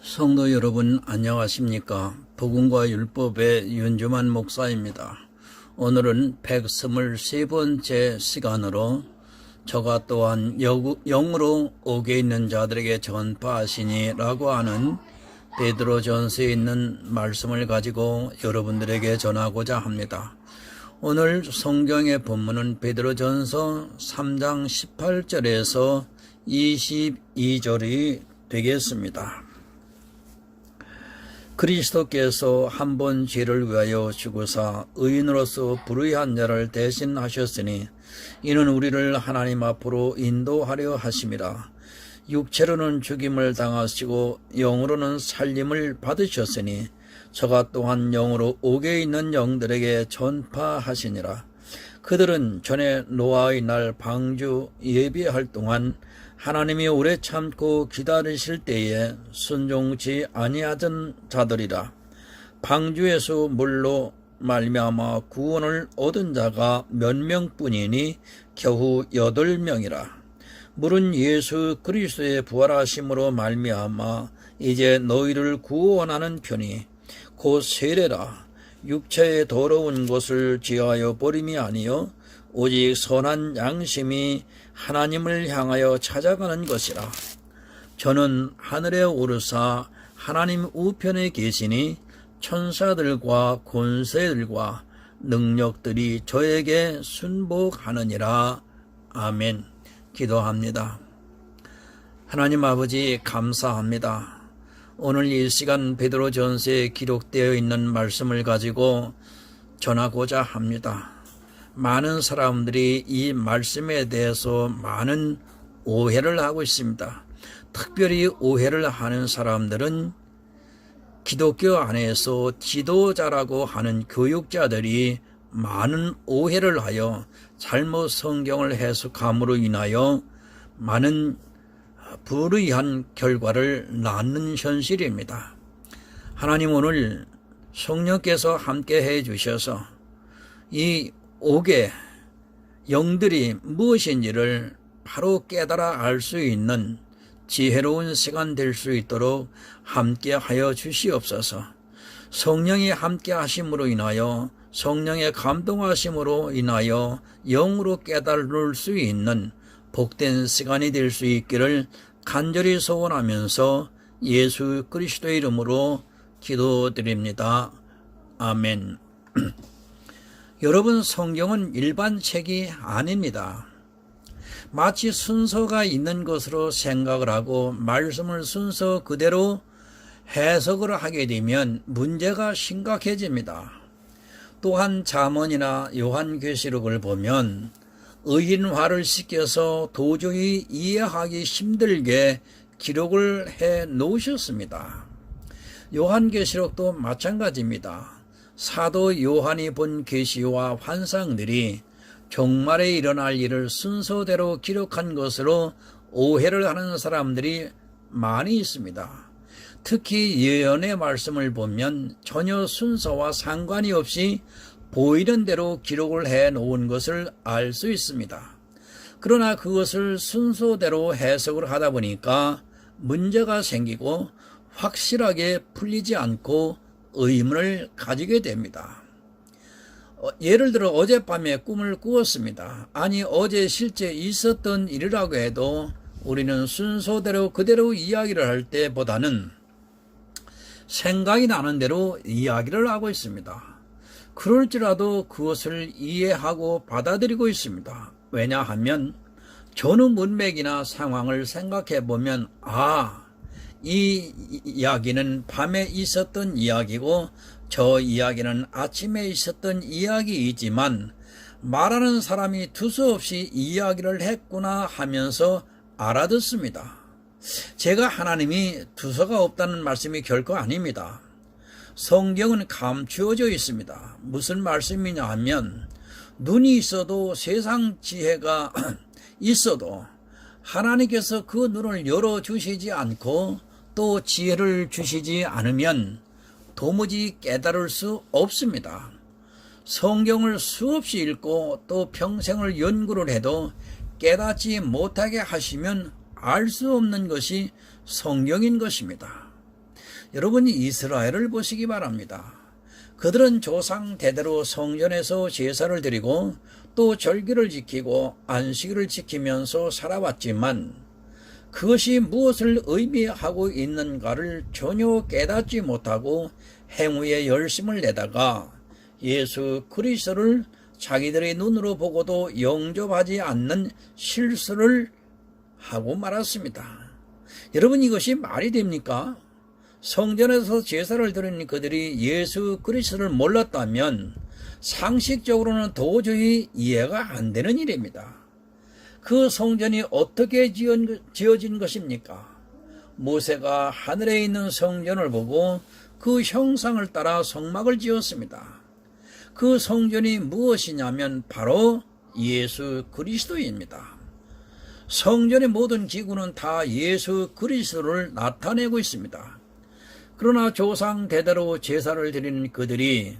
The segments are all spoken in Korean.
성도 여러분 안녕하십니까? 복음과 율법의 윤주만 목사입니다. 오늘은 123번째 시간으로 저가 또한 영으로 옥에 있는 자들에게 전파하시니 라고 하는 베드로전서에 있는 말씀을 가지고 여러분들에게 전하고자 합니다. 오늘 성경의 본문은 베드로전서 3장 18절에서 22절이 되겠습니다. 그리스도께서 한 번 죄를 위하여 죽으사 의인으로서 불의한 자를 대신하셨으니 이는 우리를 하나님 앞으로 인도하려 하심이라. 육체로는 죽임을 당하시고 영으로는 살림을 받으셨으니 저가 또한 영으로 옥에 있는 영들에게 전파하시니라. 그들은 전에 노아의 날 방주 예비할 동안 하나님이 오래 참고 기다리실 때에 순종치 아니하던 자들이라. 방주에서 물로 말미암아 구원을 얻은 자가 몇 명뿐이니 겨우 8명이라. 물은 예수 그리스도의 부활하심으로 말미암아 이제 너희를 구원하는 편이 곧 세례라. 육체의 더러운 것을 지하여 버림이 아니요 오직 선한 양심이 하나님을 향하여 찾아가는 것이라. 저는 하늘에 오르사 하나님 우편에 계시니 천사들과 권세들과 능력들이 저에게 순복하느니라. 아멘. 기도합니다. 하나님 아버지 감사합니다. 오늘 이 시간 베드로전서에 기록되어 있는 말씀을 가지고 전하고자 합니다. 많은 사람들이 이 말씀에 대해서 많은 오해를 하고 있습니다. 특별히 오해를 하는 사람들은 기독교 안에서 지도자라고 하는 교육자들이 많은 오해를 하여 잘못 성경을 해석함으로 인하여 많은 불의한 결과를 낳는 현실입니다. 하나님 오늘 성령께서 함께 해 주셔서 이 옥의 영들이 무엇인지를 바로 깨달아 알 수 있는 지혜로운 시간 될 수 있도록 함께 하여 주시옵소서. 성령이 함께 하심으로 인하여 성령의 감동하심으로 인하여 영으로 깨달을 수 있는 복된 시간이 될 수 있기를 간절히 소원하면서 예수 그리스도의 이름으로 기도드립니다. 아멘. 여러분, 성경은 일반 책이 아닙니다. 마치 순서가 있는 것으로 생각을 하고 말씀을 순서 그대로 해석을 하게 되면 문제가 심각해집니다. 또한 잠언이나 요한계시록을 보면 의인화를 시켜서 도저히 이해하기 힘들게 기록을 해 놓으셨습니다. 요한계시록도 마찬가지입니다. 사도 요한이 본 계시와 환상들이 종말에 일어날 일을 순서대로 기록한 것으로 오해를 하는 사람들이 많이 있습니다. 특히 예언의 말씀을 보면 전혀 순서와 상관이 없이 보이는 대로 기록을 해 놓은 것을 알 수 있습니다. 그러나 그것을 순서대로 해석을 하다 보니까 문제가 생기고 확실하게 풀리지 않고 의문을 가지게 됩니다. 예를 들어 어젯밤에 꿈을 꾸었습니다. 아니 어제 실제 있었던 일이라고 해도 우리는 순서대로 그대로 이야기를 할 때보다는 생각이 나는 대로 이야기를 하고 있습니다. 그럴지라도 그것을 이해하고 받아들이고 있습니다. 왜냐하면 전후 문맥이나 상황을 생각해 보면 이 이야기는 밤에 있었던 이야기고 저 이야기는 아침에 있었던 이야기이지만 말하는 사람이 두서없이 이야기를 했구나 하면서 알아듣습니다. 제가 하나님이 두서가 없다는 말씀이 결코 아닙니다. 성경은 감추어져 있습니다. 무슨 말씀이냐 하면 눈이 있어도 세상 지혜가 있어도 하나님께서 그 눈을 열어주시지 않고 또 지혜를 주시지 않으면 도무지 깨달을 수 없습니다. 성경을 수없이 읽고 또 평생을 연구를 해도 깨닫지 못하게 하시면 알 수 없는 것이 성경인 것입니다. 여러분이 이스라엘을 보시기 바랍니다. 그들은 조상 대대로 성전에서 제사를 드리고 또 절기를 지키고 안식일을 지키면서 살아왔지만 그것이 무엇을 의미하고 있는가를 전혀 깨닫지 못하고 행위에 열심을 내다가 예수 그리스도를 자기들의 눈으로 보고도 영접하지 않는 실수를 하고 말았습니다. 여러분, 이것이 말이 됩니까? 성전에서 제사를 드리는 그들이 예수 그리스도를 몰랐다면 상식적으로는 도저히 이해가 안 되는 일입니다. 그 성전이 어떻게 지어진 것입니까? 모세가 하늘에 있는 성전을 보고 그 형상을 따라 성막을 지었습니다. 그 성전이 무엇이냐면 바로 예수 그리스도입니다. 성전의 모든 기구는 다 예수 그리스도를 나타내고 있습니다. 그러나 조상 대대로 제사를 드리는 그들이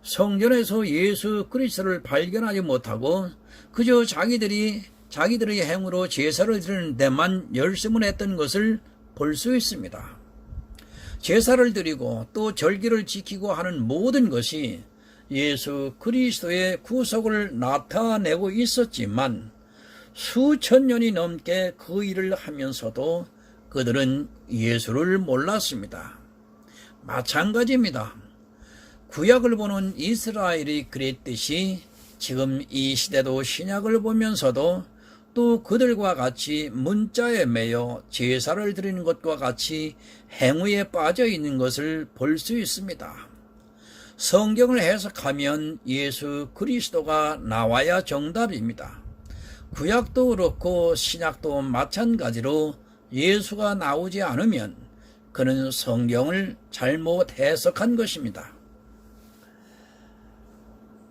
성전에서 예수 그리스도를 발견하지 못하고 그저 자기들의 행으로 제사를 드리는 데만 열심을 했던 것을 볼 수 있습니다. 제사를 드리고 또 절기를 지키고 하는 모든 것이 예수 그리스도의 구속을 나타내고 있었지만 수천 년이 넘게 그 일을 하면서도 그들은 예수를 몰랐습니다. 마찬가지입니다. 구약을 보는 이스라엘이 그랬듯이 지금 이 시대도 신약을 보면서도 또 그들과 같이 문자에 매여 제사를 드리는 것과 같이 행위에 빠져 있는 것을 볼 수 있습니다. 성경을 해석하면 예수 그리스도가 나와야 정답입니다. 구약도 그렇고 신약도 마찬가지로 예수가 나오지 않으면 그는 성경을 잘못 해석한 것입니다.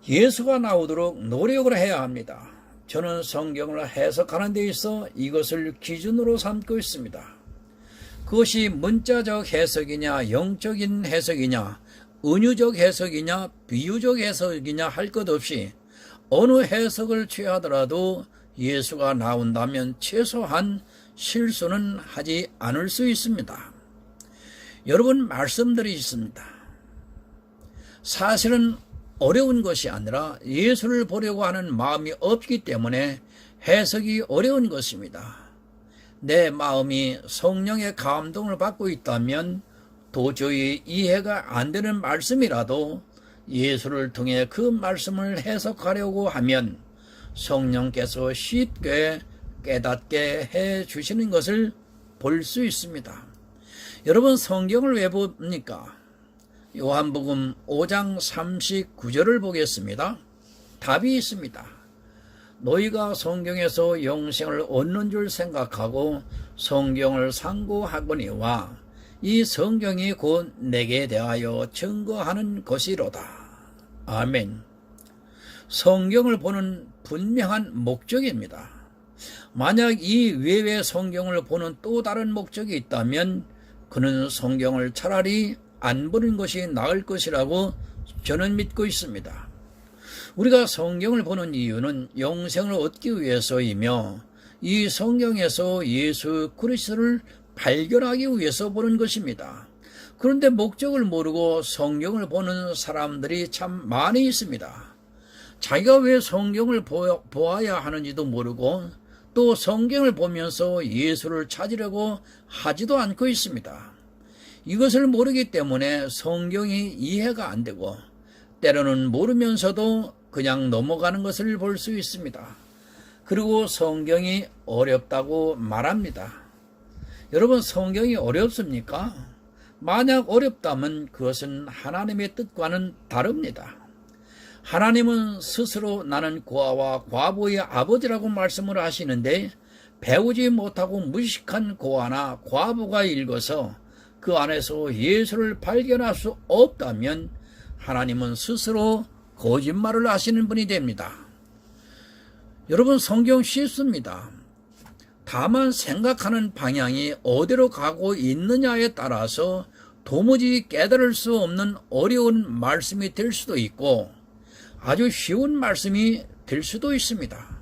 예수가 나오도록 노력을 해야 합니다. 저는 성경을 해석하는 데 있어 이것을 기준으로 삼고 있습니다. 그것이 문자적 해석이냐, 영적인 해석이냐, 은유적 해석이냐, 비유적 해석이냐 할 것 없이 어느 해석을 취하더라도 예수가 나온다면 최소한 실수는 하지 않을 수 있습니다. 여러분, 말씀드리 있습니다. 사실은 어려운 것이 아니라 예수를 보려고 하는 마음이 없기 때문에 해석이 어려운 것입니다. 내 마음이 성령의 감동을 받고 있다면 도저히 이해가 안 되는 말씀이라도 예수를 통해 그 말씀을 해석하려고 하면 성령께서 쉽게 깨닫게 해 주시는 것을 볼 수 있습니다. 여러분, 성경을 왜 봅니까? 요한복음 5장 39절을 보겠습니다. 답이 있습니다. 너희가 성경에서 영생을 얻는 줄 생각하고 성경을 상고하거니와 이 성경이 곧 내게 대하여 증거하는 것이로다. 아멘. 성경을 보는 분명한 목적입니다. 만약 이 외의 성경을 보는 또 다른 목적이 있다면 그는 성경을 차라리 안 보는 것이 나을 것이라고 저는 믿고 있습니다. 우리가 성경을 보는 이유는 영생을 얻기 위해서이며 이 성경에서 예수 그리스도를 발견하기 위해서 보는 것입니다. 그런데 목적을 모르고 성경을 보는 사람들이 참 많이 있습니다. 자기가 왜 성경을 보아야 하는지도 모르고 또 성경을 보면서 예수를 찾으려고 하지도 않고 있습니다. 이것을 모르기 때문에 성경이 이해가 안 되고 때로는 모르면서도 그냥 넘어가는 것을 볼 수 있습니다. 그리고 성경이 어렵다고 말합니다. 여러분, 성경이 어렵습니까? 만약 어렵다면 그것은 하나님의 뜻과는 다릅니다. 하나님은 스스로 나는 고아와 과부의 아버지라고 말씀을 하시는데 배우지 못하고 무식한 고아나 과부가 읽어서 그 안에서 예수를 발견할 수 없다면 하나님은 스스로 거짓말을 하시는 분이 됩니다. 여러분, 성경 쉽습니다. 다만 생각하는 방향이 어디로 가고 있느냐에 따라서 도무지 깨달을 수 없는 어려운 말씀이 될 수도 있고 아주 쉬운 말씀이 될 수도 있습니다.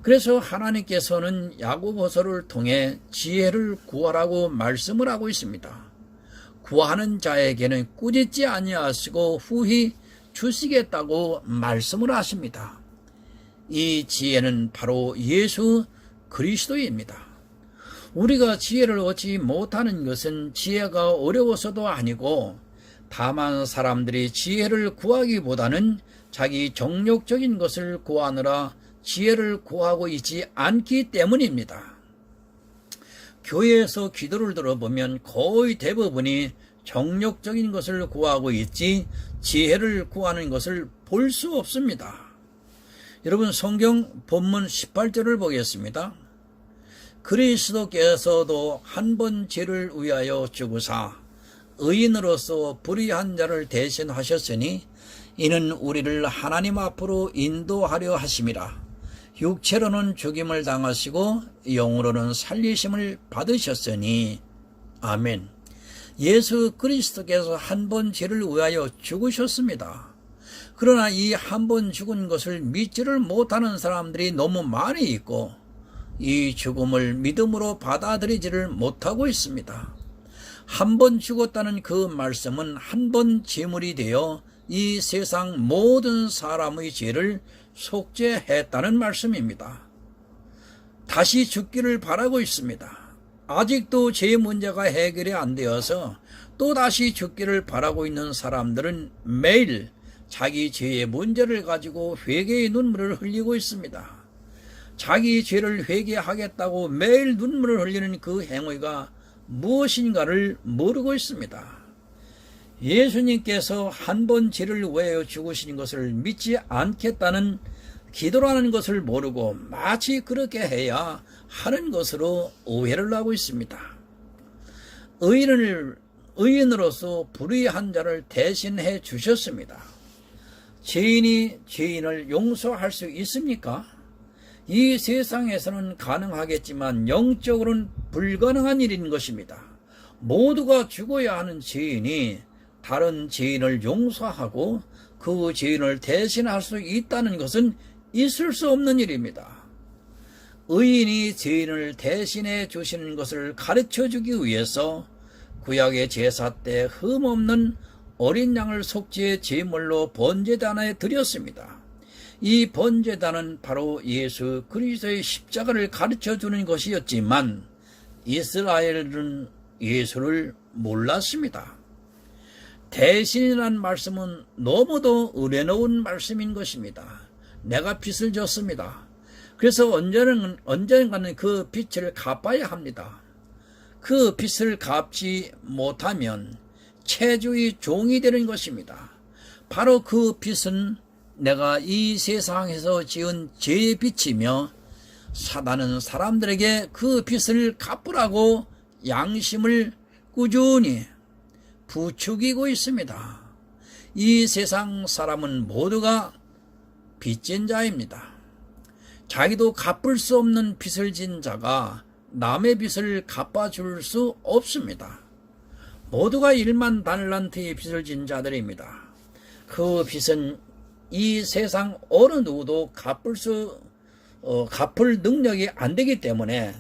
그래서 하나님께서는 야고보서를 통해 지혜를 구하라고 말씀을 하고 있습니다. 구하는 자에게는 꾸짖지 아니하시고 후히 주시겠다고 말씀을 하십니다. 이 지혜는 바로 예수 그리스도입니다. 우리가 지혜를 얻지 못하는 것은 지혜가 어려워서도 아니고 다만 사람들이 지혜를 구하기보다는 자기 정욕적인 것을 구하느라 지혜를 구하고 있지 않기 때문입니다. 교회에서 기도를 들어보면 거의 대부분이 정욕적인 것을 구하고 있지 지혜를 구하는 것을 볼 수 없습니다. 여러분, 성경 본문 18절을 보겠습니다. 그리스도께서도 한 번 죄를 위하여 죽으사 의인으로서 불의한 자를 대신하셨으니 이는 우리를 하나님 앞으로 인도하려 하심이라. 육체로는 죽임을 당하시고 영으로는 살리심을 받으셨으니. 아멘. 예수 그리스도께서 한 번 죄를 위하여 죽으셨습니다. 그러나 이 한 번 죽은 것을 믿지를 못하는 사람들이 너무 많이 있고 이 죽음을 믿음으로 받아들이지를 못하고 있습니다. 한 번 죽었다는 그 말씀은 한 번 제물이 되어 이 세상 모든 사람의 죄를 속죄했다는 말씀입니다. 다시 죽기를 바라고 있습니다. 아직도 죄 문제가 해결이 안 되어서 또 다시 죽기를 바라고 있는 사람들은 매일 자기 죄의 문제를 가지고 회개의 눈물을 흘리고 있습니다. 자기 죄를 회개하겠다고 매일 눈물을 흘리는 그 행위가 무엇인가를 모르고 있습니다. 예수님께서 한 번 죄를 위하여 죽으신 것을 믿지 않겠다는 기도라는 것을 모르고 마치 그렇게 해야 하는 것으로 오해를 하고 있습니다. 의인으로서 불의한 자를 대신해 주셨습니다. 죄인이 죄인을 용서할 수 있습니까? 이 세상에서는 가능하겠지만 영적으로는 불가능한 일인 것입니다. 모두가 죽어야 하는 죄인이 다른 죄인을 용서하고 그 죄인을 대신할 수 있다는 것은 있을 수 없는 일입니다. 의인이 죄인을 대신해 주시는 것을 가르쳐 주기 위해서 구약의 제사 때 흠없는 어린 양을 속죄의 제물로 번제단에 드렸습니다. 이 번제단은 바로 예수 그리스도의 십자가를 가르쳐 주는 것이었지만 이스라엘은 예수를 몰랐습니다. 대신이라는 말씀은 너무도 은혜로운 말씀인 것입니다. 내가 빚을 졌습니다. 그래서 언젠가는 그 빚을 갚아야 합니다. 그 빚을 갚지 못하면 체주의 종이 되는 것입니다. 바로 그 빚은 내가 이 세상에서 지은 죄의 빚이며 사단은 사람들에게 그 빚을 갚으라고 양심을 꾸준히 부추기고 있습니다. 이 세상 사람은 모두가 빚진 자입니다. 자기도 갚을 수 없는 빚을 진 자가 남의 빚을 갚아줄 수 없습니다. 모두가 1만 달란트의 빚을 진 자들입니다. 그 빚은 이 세상 어느 누구도 갚을 능력이 안 되기 때문에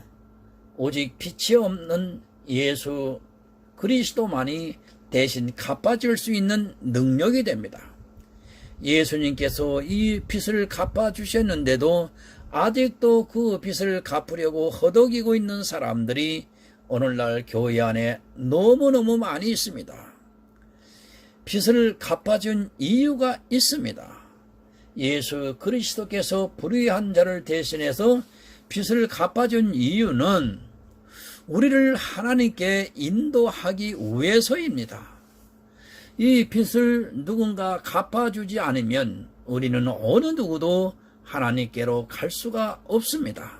오직 빚이 없는 예수 그리스도만이 대신 갚아줄 수 있는 능력이 됩니다. 예수님께서 이 빚을 갚아주셨는데도 아직도 그 빚을 갚으려고 허덕이고 있는 사람들이 오늘날 교회 안에 너무너무 많이 있습니다. 빚을 갚아준 이유가 있습니다. 예수 그리스도께서 불의한 자를 대신해서 빚을 갚아준 이유는 우리를 하나님께 인도하기 위해서입니다. 이 빚을 누군가 갚아주지 않으면 우리는 어느 누구도 하나님께로 갈 수가 없습니다.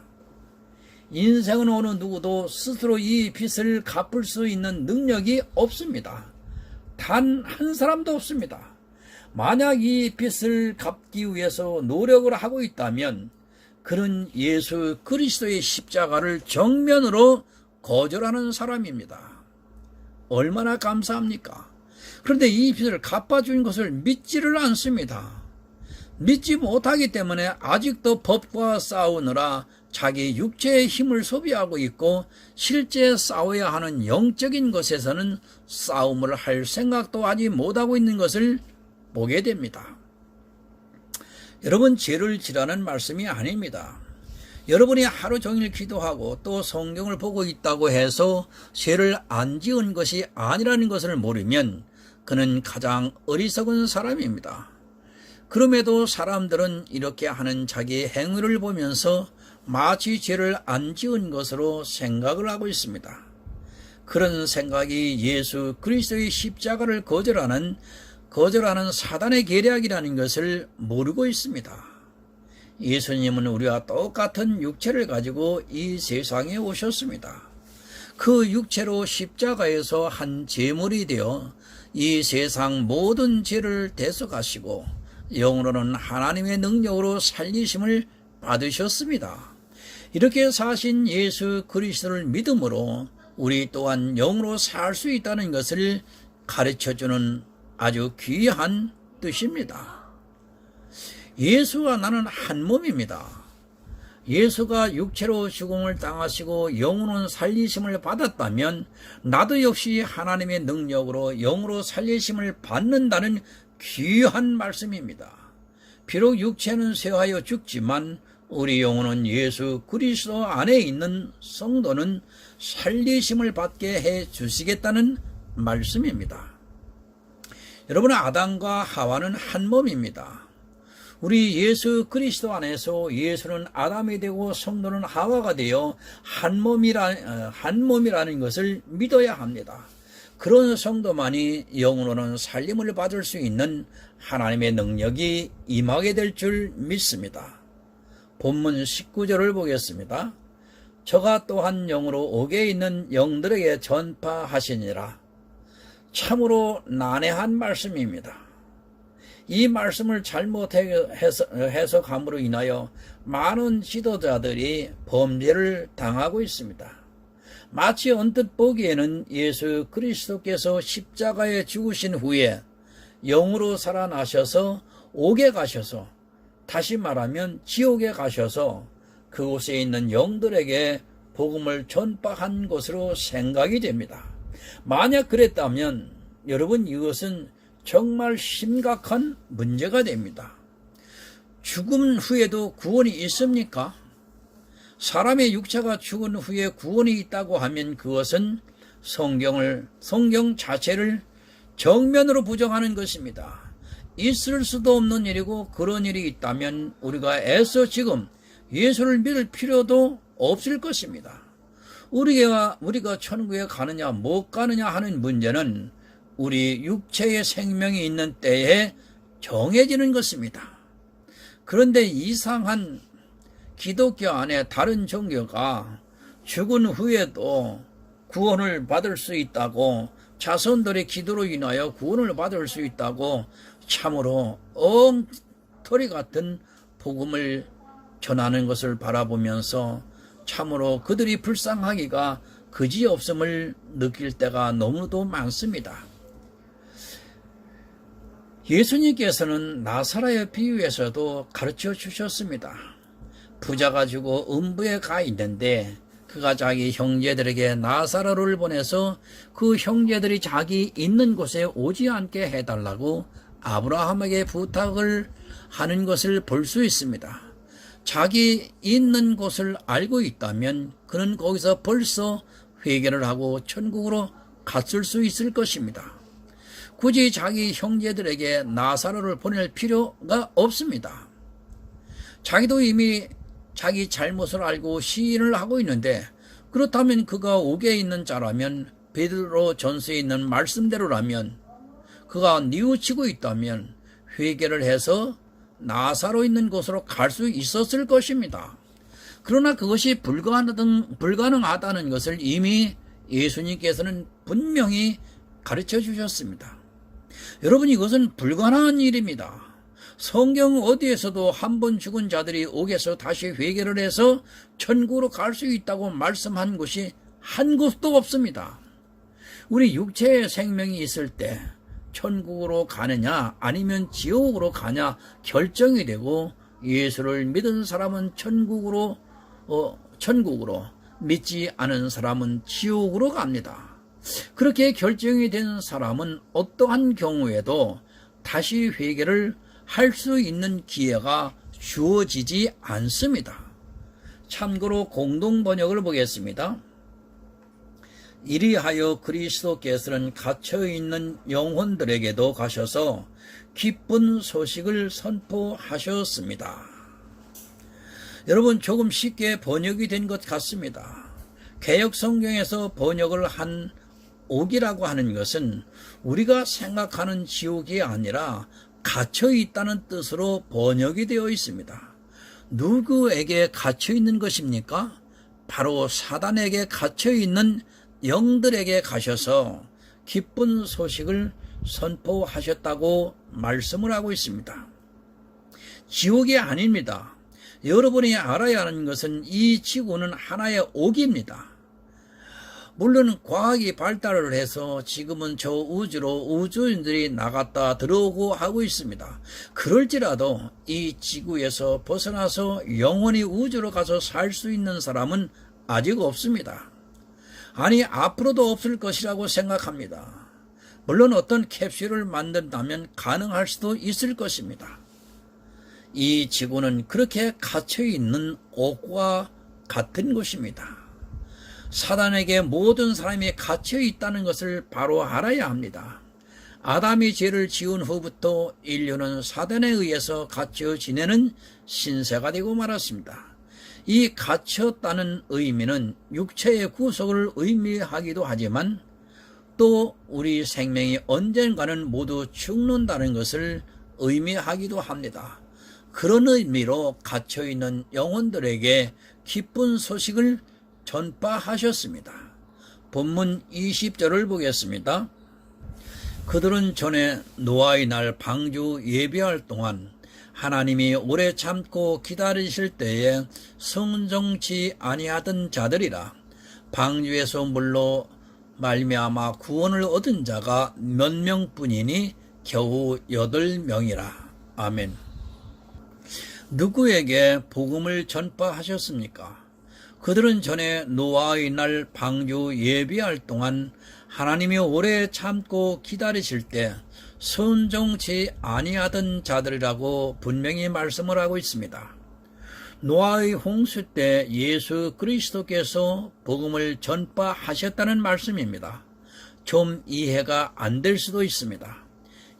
인생은 어느 누구도 스스로 이 빚을 갚을 수 있는 능력이 없습니다. 단 한 사람도 없습니다. 만약 이 빚을 갚기 위해서 노력을 하고 있다면 그는 예수 그리스도의 십자가를 정면으로 거절하는 사람입니다. 얼마나 감사합니까? 그런데 이 빚을 갚아준 것을 믿지를 않습니다. 믿지 못하기 때문에 아직도 법과 싸우느라 자기 육체의 힘을 소비하고 있고 실제 싸워야 하는 영적인 것에서는 싸움을 할 생각도 하지 못하고 있는 것을 보게 됩니다. 여러분, 죄를 지라는 말씀이 아닙니다. 여러분이 하루 종일 기도하고 또 성경을 보고 있다고 해서 죄를 안 지은 것이 아니라는 것을 모르면 그는 가장 어리석은 사람입니다. 그럼에도 사람들은 이렇게 하는 자기의 행위를 보면서 마치 죄를 안 지은 것으로 생각을 하고 있습니다. 그런 생각이 예수 그리스도의 십자가를 거절하는 사단의 계략이라는 것을 모르고 있습니다. 예수님은 우리와 똑같은 육체를 가지고 이 세상에 오셨습니다. 그 육체로 십자가에서 한 제물이 되어 이 세상 모든 죄를 대속하시고 영으로는 하나님의 능력으로 살리심을 받으셨습니다. 이렇게 사신 예수 그리스도를 믿음으로 우리 또한 영으로 살 수 있다는 것을 가르쳐주는 아주 귀한 뜻입니다. 예수와 나는 한 몸입니다. 예수가 육체로 죽음을 당하시고 영으로는 살리심을 받았다면 나도 역시 하나님의 능력으로 영으로 살리심을 받는다는 귀한 말씀입니다. 비록 육체는 쇠하여 죽지만 우리 영혼은 예수 그리스도 안에 있는 성도는 살리심을 받게 해 주시겠다는 말씀입니다. 여러분, 아담과 하와는 한 몸입니다. 우리 예수 그리스도 안에서 예수는 아담이 되고 성도는 하와가 되어 한 몸이라는 것을 믿어야 합니다. 그런 성도만이 영으로는 살림을 받을 수 있는 하나님의 능력이 임하게 될 줄 믿습니다. 본문 19절을 보겠습니다. 저가 또한 영으로 옥에 있는 영들에게 전파하시니라. 참으로 난해한 말씀입니다. 이 말씀을 잘못 해석함으로 인하여 많은 지도자들이 범죄를 당하고 있습니다. 마치 언뜻 보기에는 예수 그리스도께서 십자가에 죽으신 후에 영으로 살아나셔서 옥에 가셔서, 다시 말하면 지옥에 가셔서 그곳에 있는 영들에게 복음을 전파한 것으로 생각이 됩니다. 만약 그랬다면 여러분, 이것은 정말 심각한 문제가 됩니다. 죽음 후에도 구원이 있습니까? 사람의 육체가 죽은 후에 구원이 있다고 하면 그것은 성경 자체를 정면으로 부정하는 것입니다. 있을 수도 없는 일이고, 그런 일이 있다면 우리가 애써 지금 예수를 믿을 필요도 없을 것입니다. 우리가 천국에 가느냐 못 가느냐 하는 문제는 우리 육체의 생명이 있는 때에 정해지는 것입니다. 그런데 이상한 기독교 안에 다른 종교가 죽은 후에도 구원을 받을 수 있다고, 자손들의 기도로 인하여 구원을 받을 수 있다고 참으로 엉터리 같은 복음을 전하는 것을 바라보면서 참으로 그들이 불쌍하기가 그지없음을 느낄 때가 너무도 많습니다. 예수님께서는 나사로의 비유에서도 가르쳐 주셨습니다. 부자가 죽어 음부에 가 있는데 그가 자기 형제들에게 나사로를 보내서 그 형제들이 자기 있는 곳에 오지 않게 해달라고 아브라함에게 부탁을 하는 것을 볼 수 있습니다. 자기 있는 곳을 알고 있다면 그는 거기서 벌써 회개를 하고 천국으로 갔을 수 있을 것입니다. 굳이 자기 형제들에게 나사로를 보낼 필요가 없습니다. 자기도 이미 자기 잘못을 알고 시인을 하고 있는데, 그렇다면 그가 옥에 있는 자라면, 베드로 전서에 있는 말씀대로라면, 그가 뉘우치고 있다면 회개를 해서 나사로 있는 곳으로 갈 수 있었을 것입니다. 그러나 그것이 불가능하다는 것을 이미 예수님께서는 분명히 가르쳐 주셨습니다. 여러분, 이것은 불가능한 일입니다. 성경 어디에서도 한 번 죽은 자들이 옥에서 다시 회개를 해서 천국으로 갈 수 있다고 말씀한 곳이 한 곳도 없습니다. 우리 육체의 생명이 있을 때 천국으로 가느냐 아니면 지옥으로 가냐 결정이 되고, 예수를 믿은 사람은 천국으로 믿지 않은 사람은 지옥으로 갑니다. 그렇게 결정이 된 사람은 어떠한 경우에도 다시 회개를 할 수 있는 기회가 주어지지 않습니다. 참고로 공동번역을 보겠습니다. 이리하여 그리스도께서는 갇혀있는 영혼들에게도 가셔서 기쁜 소식을 선포하셨습니다. 여러분, 조금 쉽게 번역이 된 것 같습니다. 개역성경에서 번역을 한 옥이라고 하는 것은 우리가 생각하는 지옥이 아니라 갇혀 있다는 뜻으로 번역이 되어 있습니다. 누구에게 갇혀 있는 것입니까? 바로 사단에게 갇혀 있는 영들에게 가셔서 기쁜 소식을 선포하셨다고 말씀을 하고 있습니다. 지옥이 아닙니다. 여러분이 알아야 하는 것은 이 지구는 하나의 옥입니다. 물론 과학이 발달을 해서 지금은 저 우주로 우주인들이 나갔다 들어오고 하고 있습니다. 그럴지라도 이 지구에서 벗어나서 영원히 우주로 가서 살 수 있는 사람은 아직 없습니다. 아니, 앞으로도 없을 것이라고 생각합니다. 물론 어떤 캡슐을 만든다면 가능할 수도 있을 것입니다. 이 지구는 그렇게 갇혀있는 옥과 같은 곳입니다. 사단에게 모든 사람이 갇혀 있다는 것을 바로 알아야 합니다. 아담이 죄를 지은 후부터 인류는 사단에 의해서 갇혀 지내는 신세가 되고 말았습니다. 이 갇혔다는 의미는 육체의 구속을 의미하기도 하지만 또 우리 생명이 언젠가는 모두 죽는다는 것을 의미하기도 합니다. 그런 의미로 갇혀있는 영혼들에게 기쁜 소식을 전파하셨습니다. 본문 20절을 보겠습니다. 그들은 전에 노아의 날 방주 예비할 동안 하나님이 오래 참고 기다리실 때에 성정치 아니하던 자들이라. 방주에서 물로 말미암아 구원을 얻은 자가 몇 명뿐이니 겨우 8명이라. 아멘. 누구에게 복음을 전파하셨습니까? 그들은 전에 노아의 날 방주 예비할 동안 하나님이 오래 참고 기다리실 때 순종치 아니하던 자들이라고 분명히 말씀을 하고 있습니다. 노아의 홍수 때 예수 그리스도께서 복음을 전파하셨다는 말씀입니다. 좀 이해가 안 될 수도 있습니다.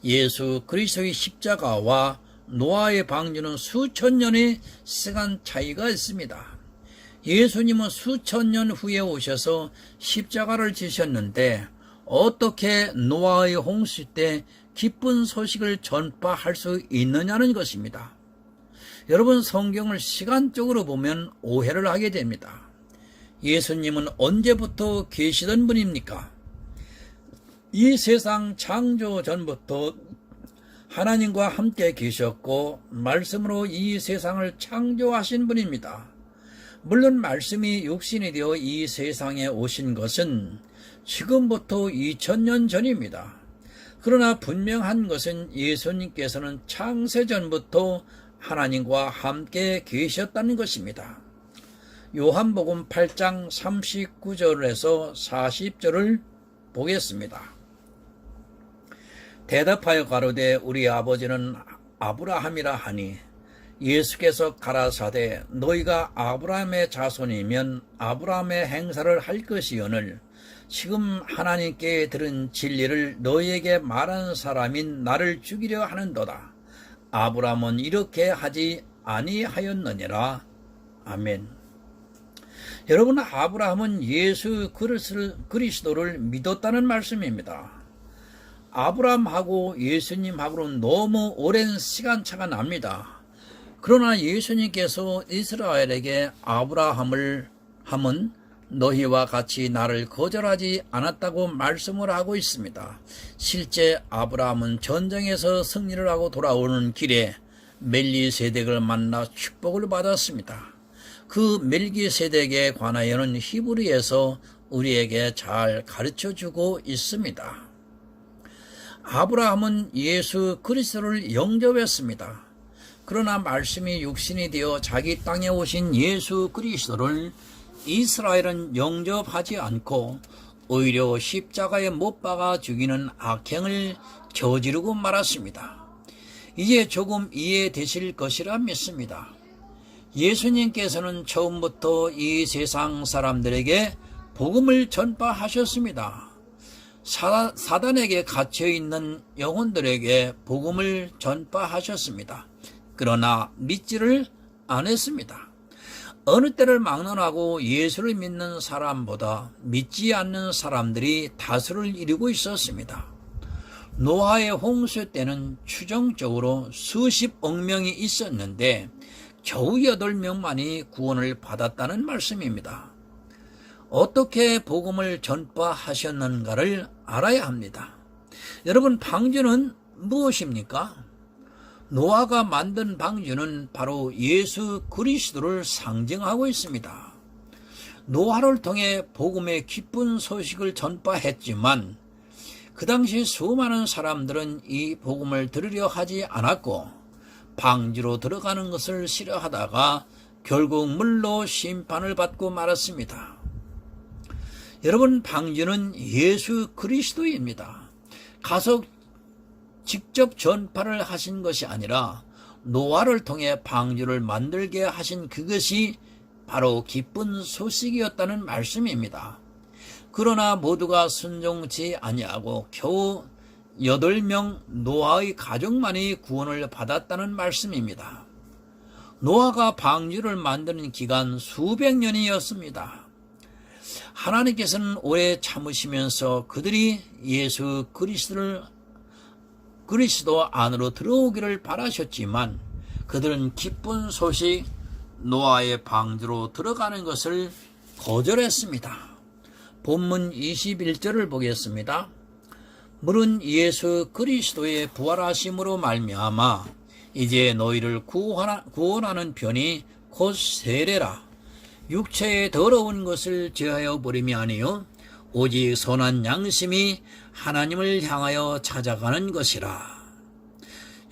예수 그리스도의 십자가와 노아의 방주는 수천 년의 시간 차이가 있습니다. 예수님은 수천 년 후에 오셔서 십자가를 지셨는데 어떻게 노아의 홍수 때 기쁜 소식을 전파할 수 있느냐는 것입니다. 여러분, 성경을 시간적으로 보면 오해를 하게 됩니다. 예수님은 언제부터 계시던 분입니까? 이 세상 창조 전부터 하나님과 함께 계셨고 말씀으로 이 세상을 창조하신 분입니다. 물론 말씀이 육신이 되어 이 세상에 오신 것은 지금부터 2000년 전입니다. 그러나 분명한 것은 예수님께서는 창세전부터 하나님과 함께 계셨다는 것입니다. 요한복음 8장 39절에서 40절을 보겠습니다. 대답하여 가로되 우리 아버지는 아브라함이라 하니 예수께서 가라사대 너희가 아브라함의 자손이면 아브라함의 행사를 할 것이오늘 지금 하나님께 들은 진리를 너희에게 말한 사람인 나를 죽이려 하는도다. 아브라함은 이렇게 하지 아니하였느니라. 아멘. 여러분, 아브라함은 예수 그리스도를 믿었다는 말씀입니다. 아브라함하고 예수님하고는 너무 오랜 시간차가 납니다. 그러나 예수님께서 이스라엘에게 아브라함을 함은 너희와 같이 나를 거절하지 않았다고 말씀을 하고 있습니다. 실제 아브라함은 전쟁에서 승리를 하고 돌아오는 길에 멜기세덱을 만나 축복을 받았습니다. 그 멜기세덱에 관하여는 히브리에서 우리에게 잘 가르쳐주고 있습니다. 아브라함은 예수 그리스도를 영접했습니다. 그러나 말씀이 육신이 되어 자기 땅에 오신 예수 그리스도를 이스라엘은 영접하지 않고 오히려 십자가에 못 박아 죽이는 악행을 저지르고 말았습니다. 이제 조금 이해되실 것이라 믿습니다. 예수님께서는 처음부터 이 세상 사람들에게 복음을 전파하셨습니다. 사단에게 갇혀있는 영혼들에게 복음을 전파하셨습니다. 그러나 믿지를 않았습니다. 어느 때를 막론하고 예수를 믿는 사람보다 믿지 않는 사람들이 다수를 이루고 있었습니다. 노아의 홍수 때는 추정적으로 수십억 명이 있었는데 겨우 8명만이 구원을 받았다는 말씀입니다. 어떻게 복음을 전파하셨는가를 알아야 합니다. 여러분, 방주는 무엇입니까? 노아가 만든 방주는 바로 예수 그리스도를 상징하고 있습니다. 노아를 통해 복음의 기쁜 소식을 전파했지만 그 당시 수많은 사람들은 이 복음을 들으려 하지 않았고 방주로 들어가는 것을 싫어하다가 결국 물로 심판을 받고 말았습니다. 여러분, 방주는 예수 그리스도입니다. 가서 직접 전파를 하신 것이 아니라 노아를 통해 방주를 만들게 하신 그것이 바로 기쁜 소식이었다는 말씀입니다. 그러나 모두가 순종치 아니하고 겨우 8명 노아의 가족만이 구원을 받았다는 말씀입니다. 노아가 방주를 만드는 기간 수백 년이었습니다. 하나님께서는 오래 참으시면서 그들이 예수 그리스도 안으로 들어오기를 바라셨지만 그들은 기쁜 소식 노아의 방주로 들어가는 것을 거절했습니다. 본문 21절을 보겠습니다. 물은 예수 그리스도의 부활하심으로 말미암아 이제 너희를 구원하는 편이 곧 세례라. 육체의 더러운 것을 제하여 버림이 아니요 오직 선한 양심이 하나님을 향하여 찾아가는 것이라.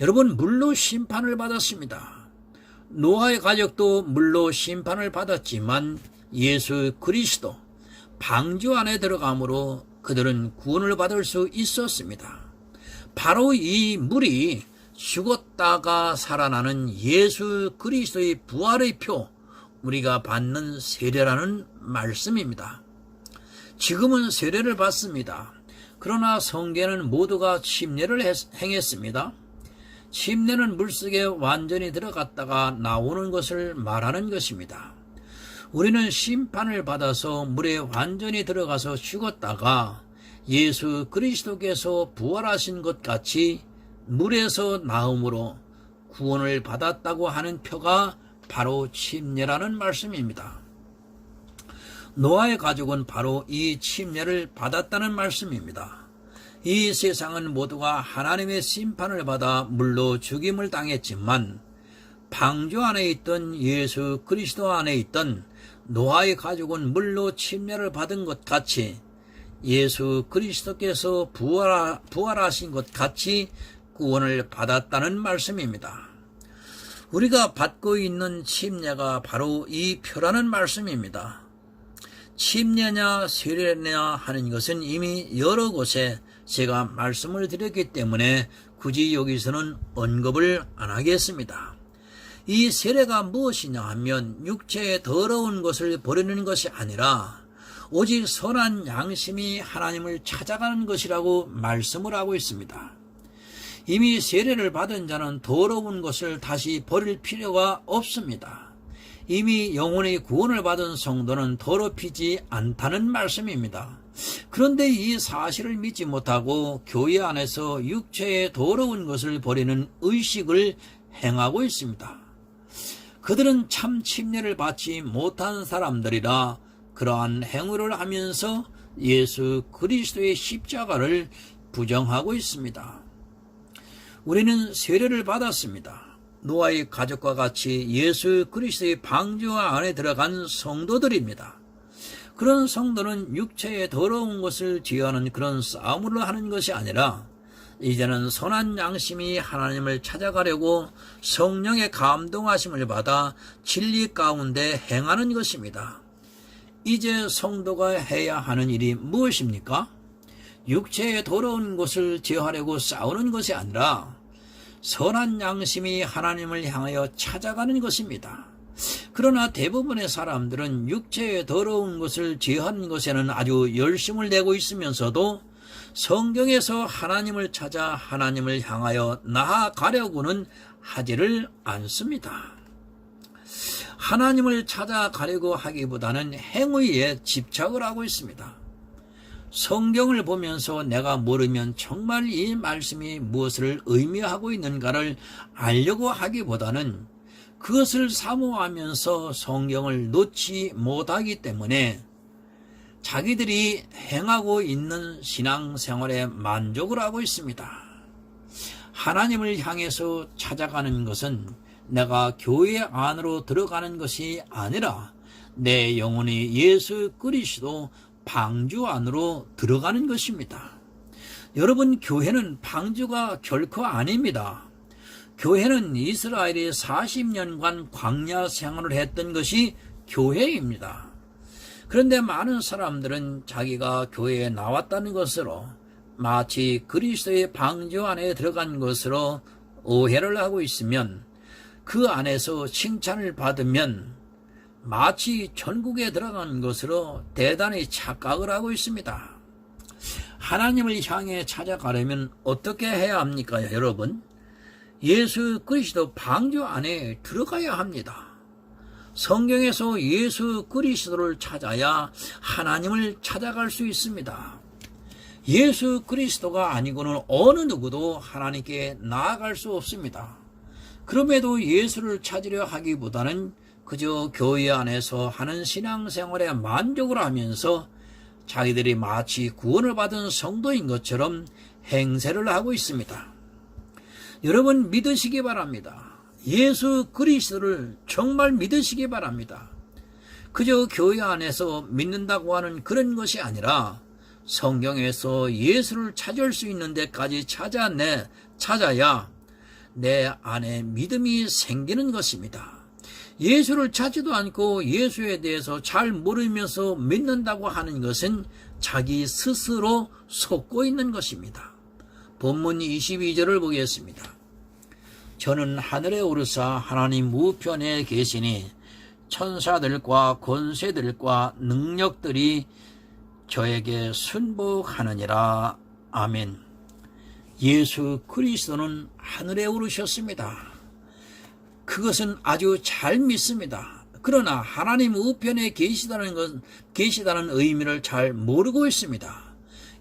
여러분, 물로 심판을 받았습니다. 노아의 가족도 물로 심판을 받았지만 예수 그리스도 방주 안에 들어감으로 그들은 구원을 받을 수 있었습니다. 바로 이 물이 죽었다가 살아나는 예수 그리스도의 부활의 표, 우리가 받는 세례라는 말씀입니다. 지금은 세례를 받습니다. 그러나 성경에는 모두가 침례를 행했습니다. 침례는 물속에 완전히 들어갔다가 나오는 것을 말하는 것입니다. 우리는 심판을 받아서 물에 완전히 들어가서 죽었다가 예수 그리스도께서 부활하신 것 같이 물에서 나음으로 구원을 받았다고 하는 표가 바로 침례라는 말씀입니다. 노아의 가족은 바로 이 침례를 받았다는 말씀입니다. 이 세상은 모두가 하나님의 심판을 받아 물로 죽임을 당했지만 방주 안에 있던 예수 그리스도 안에 있던 노아의 가족은 물로 침례를 받은 것 같이 예수 그리스도께서 부활하신 것 같이 구원을 받았다는 말씀입니다. 우리가 받고 있는 침례가 바로 이 표라는 말씀입니다. 침례냐 세례냐 하는 것은 이미 여러 곳에 제가 말씀을 드렸기 때문에 굳이 여기서는 언급을 안 하겠습니다. 이 세례가 무엇이냐 하면 육체의 더러운 것을 버리는 것이 아니라 오직 선한 양심이 하나님을 찾아가는 것이라고 말씀을 하고 있습니다. 이미 세례를 받은 자는 더러운 것을 다시 버릴 필요가 없습니다. 이미 영혼의 구원을 받은 성도는 더럽히지 않다는 말씀입니다. 그런데 이 사실을 믿지 못하고 교회 안에서 육체의 더러운 것을 버리는 의식을 행하고 있습니다. 그들은 참 침례를 받지 못한 사람들이라 그러한 행위를 하면서 예수 그리스도의 십자가를 부정하고 있습니다. 우리는 세례를 받았습니다. 노아의 가족과 같이 예수 그리스도의 방주 안에 들어간 성도들입니다. 그런 성도는 육체의 더러운 것을 제하는 그런 싸움을 하는 것이 아니라 이제는 선한 양심이 하나님을 찾아가려고 성령의 감동하심을 받아 진리 가운데 행하는 것입니다. 이제 성도가 해야 하는 일이 무엇입니까? 육체의 더러운 것을 제어하려고 싸우는 것이 아니라 선한 양심이 하나님을 향하여 찾아가는 것입니다. 그러나 대부분의 사람들은 육체의 더러운 것을 제어하는 것에는 아주 열심을 내고 있으면서도 성경에서 하나님을 찾아 하나님을 향하여 나아가려고는 하지를 않습니다. 하나님을 찾아가려고 하기보다는 행위에 집착을 하고 있습니다. 성경을 보면서 내가 모르면 정말 이 말씀이 무엇을 의미하고 있는가를 알려고 하기보다는 그것을 사모하면서 성경을 놓지 못하기 때문에 자기들이 행하고 있는 신앙생활에 만족을 하고 있습니다. 하나님을 향해서 찾아가는 것은 내가 교회 안으로 들어가는 것이 아니라 내 영혼이 예수 그리스도 방주 안으로 들어가는 것입니다. 여러분, 교회는 방주가 결코 아닙니다. 교회는 이스라엘이 40년간 광야 생활을 했던 것이 교회입니다. 그런데 많은 사람들은 자기가 교회에 나왔다는 것으로 마치 그리스도의 방주 안에 들어간 것으로 오해를 하고 있으면 그 안에서 칭찬을 받으면 마치 천국에 들어간 것으로 대단히 착각을 하고 있습니다. 하나님을 향해 찾아가려면 어떻게 해야 합니까, 여러분? 예수 그리스도 방주 안에 들어가야 합니다. 성경에서 예수 그리스도를 찾아야 하나님을 찾아갈 수 있습니다. 예수 그리스도가 아니고는 어느 누구도 하나님께 나아갈 수 없습니다. 그럼에도 예수를 찾으려 하기보다는 그저 교회 안에서 하는 신앙생활에 만족을 하면서 자기들이 마치 구원을 받은 성도인 것처럼 행세를 하고 있습니다. 여러분, 믿으시기 바랍니다. 예수 그리스도를 정말 믿으시기 바랍니다. 그저 교회 안에서 믿는다고 하는 그런 것이 아니라 성경에서 예수를 찾을 수 있는 데까지 찾아야 내 안에 믿음이 생기는 것입니다. 예수를 찾지도 않고 예수에 대해서 잘 모르면서 믿는다고 하는 것은 자기 스스로 속고 있는 것입니다. 본문 22절을 보겠습니다. 저는 하늘에 오르사 하나님 우편에 계시니 천사들과 권세들과 능력들이 저에게 순복하느니라. 아멘. 예수 그리스도는 하늘에 오르셨습니다. 그것은 아주 잘 믿습니다. 그러나 하나님 우편에 계시다는 의미를 잘 모르고 있습니다.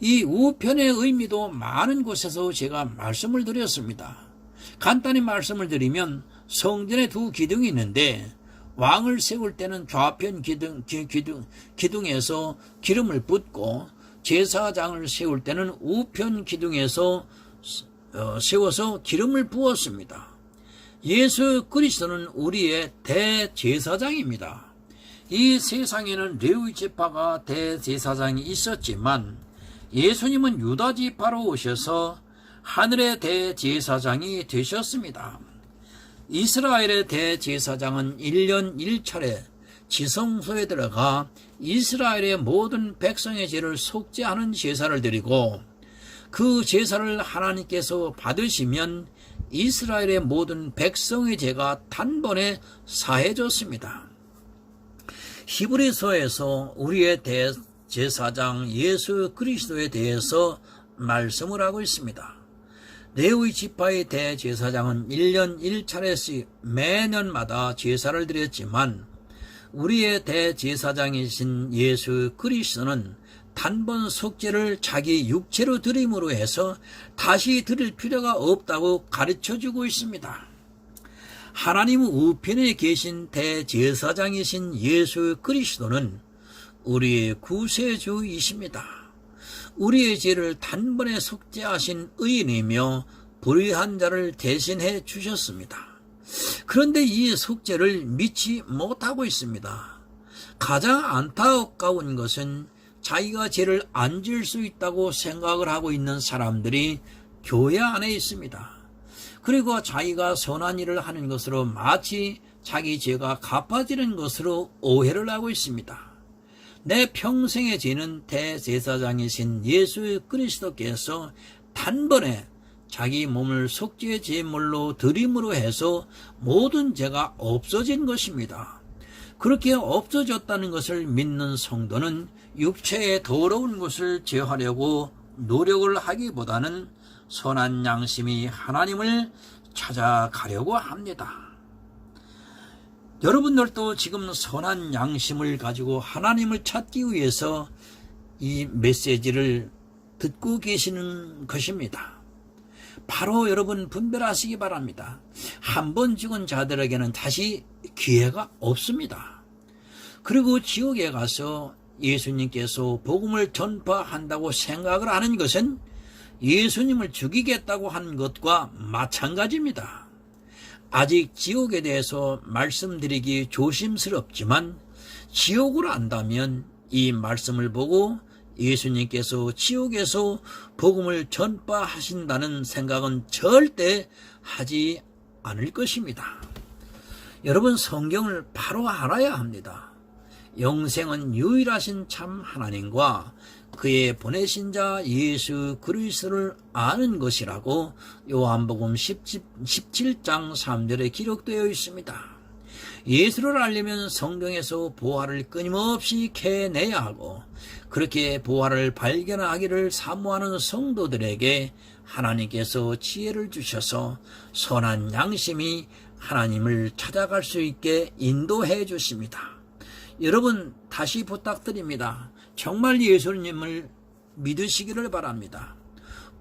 이 우편의 의미도 많은 곳에서 제가 말씀을 드렸습니다. 간단히 말씀을 드리면 성전에 두 기둥이 있는데 왕을 세울 때는 좌편 기둥에서 기름을 붓고 제사장을 세울 때는 우편 기둥에서 세워서 기름을 부었습니다. 예수 그리스도는 우리의 대제사장입니다. 이 세상에는 레위 지파가 대제사장이 있었지만 예수님은 유다 지파로 오셔서 하늘의 대제사장이 되셨습니다. 이스라엘의 대제사장은 1년 1차례 지성소에 들어가 이스라엘의 모든 백성의 죄를 속죄하는 제사를 드리고 그 제사를 하나님께서 받으시면 이스라엘의 모든 백성의 죄가 단번에 사해졌습니다. 히브리서에서 우리의 대제사장 예수 그리스도에 대해서 말씀을 하고 있습니다. 레위 지파의 대제사장은 1년 1차례씩 매년마다 제사를 드렸지만 우리의 대제사장이신 예수 그리스도는 단번 속죄를 자기 육체로 드림으로 해서 다시 드릴 필요가 없다고 가르쳐주고 있습니다. 하나님 우편에 계신 대제사장이신 예수 그리스도는 우리의 구세주이십니다. 우리의 죄를 단번에 속죄하신 의인이며 불의한 자를 대신해 주셨습니다. 그런데 이 속죄를 믿지 못하고 있습니다. 가장 안타까운 것은 자기가 죄를 안 지을 수 있다고 생각을 하고 있는 사람들이 교회 안에 있습니다. 그리고 자기가 선한 일을 하는 것으로 마치 자기 죄가 갚아지는 것으로 오해를 하고 있습니다. 내 평생의 죄는 대제사장이신 예수 그리스도께서 단번에 자기 몸을 속죄 제물로 드림으로 해서 모든 죄가 없어진 것입니다. 그렇게 없어졌다는 것을 믿는 성도는 육체의 더러운 것을 제하려고 노력을 하기보다는 선한 양심이 하나님을 찾아가려고 합니다. 여러분들도 지금 선한 양심을 가지고 하나님을 찾기 위해서 이 메시지를 듣고 계시는 것입니다. 바로 여러분 분별하시기 바랍니다. 한 번 죽은 자들에게는 다시 기회가 없습니다. 그리고 지옥에 가서 예수님께서 복음을 전파한다고 생각을 하는 것은 예수님을 죽이겠다고 하는 것과 마찬가지입니다. 아직 지옥에 대해서 말씀드리기 조심스럽지만 지옥을 안다면 이 말씀을 보고 예수님께서 지옥에서 복음을 전파하신다는 생각은 절대 하지 않을 것입니다. 여러분, 성경을 바로 알아야 합니다. 영생은 유일하신 참 하나님과 그의 보내신 자 예수 그리스도를 아는 것이라고 요한복음 17장 3절에 기록되어 있습니다. 예수를 알려면 성경에서 보화를 끊임없이 캐내야 하고, 그렇게 보화를 발견하기를 사모하는 성도들에게 하나님께서 지혜를 주셔서 선한 양심이 하나님을 찾아갈 수 있게 인도해 주십니다. 여러분, 다시 부탁드립니다. 정말 예수님을 믿으시기를 바랍니다.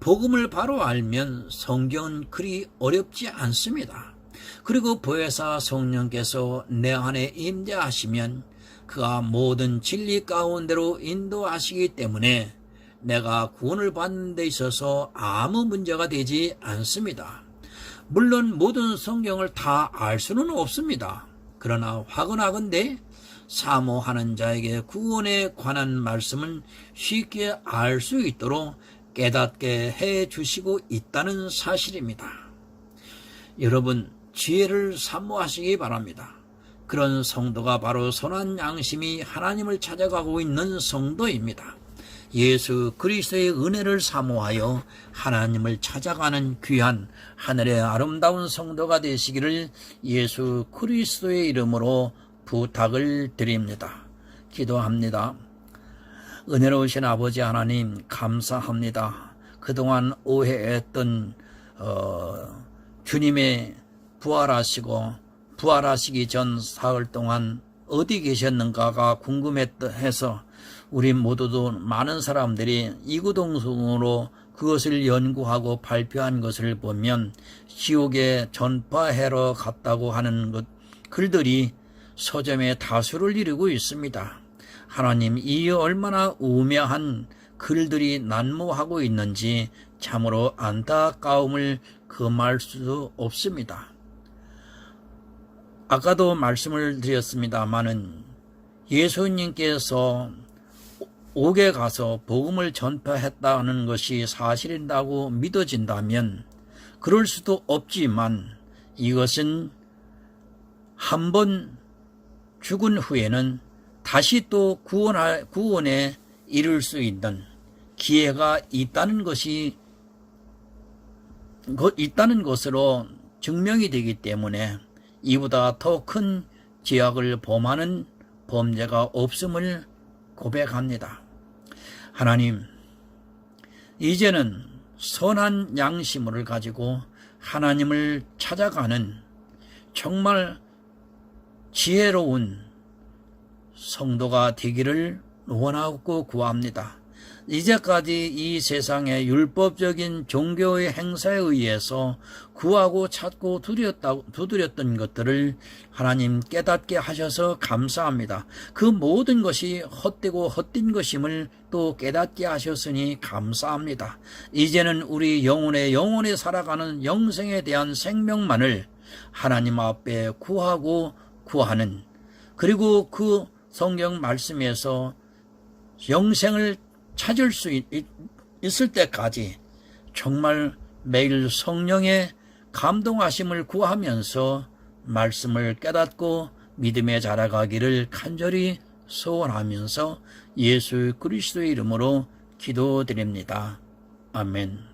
복음을 바로 알면 성경은 그리 어렵지 않습니다. 그리고 보혜사 성령께서 내 안에 임재하시면 그가 모든 진리 가운데로 인도하시기 때문에 내가 구원을 받는 데 있어서 아무 문제가 되지 않습니다. 물론 모든 성경을 다 알 수는 없습니다. 그러나 화근하건대 사모하는 자에게 구원에 관한 말씀은 쉽게 알 수 있도록 깨닫게 해 주시고 있다는 사실입니다. 여러분, 지혜를 사모하시기 바랍니다. 그런 성도가 바로 선한 양심이 하나님을 찾아가고 있는 성도입니다. 예수 그리스도의 은혜를 사모하여 하나님을 찾아가는 귀한 하늘의 아름다운 성도가 되시기를 예수 그리스도의 이름으로 부탁을 드립니다. 기도합니다. 은혜로우신 아버지 하나님, 감사합니다. 그동안 오해했던 주님의 부활하시기 전 사흘 동안 어디 계셨는가가 궁금해서 우리 모두도 많은 사람들이 이구동성으로 그것을 연구하고 발표한 것을 보면 지옥에 전파하러 갔다고 하는 글들이 서점에 다수를 이루고 있습니다. 하나님, 이 얼마나 우매한 글들이 난무하고 있는지 참으로 안타까움을 금할 수 없습니다. 아까도 말씀을 드렸습니다마는 예수님께서 옥에 가서 복음을 전파했다는 것이 사실이라고 믿어진다면 그럴 수도 없지만, 이것은 한번 죽은 후에는 다시 또 구원에 이를 수 있는 기회가 있다는 것으로 증명이 되기 때문에 이보다 더 큰 죄악을 범하는 범죄가 없음을 고백합니다. 하나님, 이제는 선한 양심을 가지고 하나님을 찾아가는 정말 지혜로운 성도가 되기를 원하고 구합니다. 이제까지 이 세상의 율법적인 종교의 행사에 의해서 구하고 찾고 두드렸던 것들을 하나님 깨닫게 하셔서 감사합니다. 그 모든 것이 헛되고 헛된 것임을 또 깨닫게 하셨으니 감사합니다. 이제는 우리 영혼에 살아가는 영생에 대한 생명만을 하나님 앞에 구하는, 그리고 그 성경 말씀에서 영생을 찾을 수 있을 때까지 정말 매일 성령의 감동하심을 구하면서 말씀을 깨닫고 믿음에 자라가기를 간절히 소원하면서 예수 그리스도의 이름으로 기도드립니다. 아멘.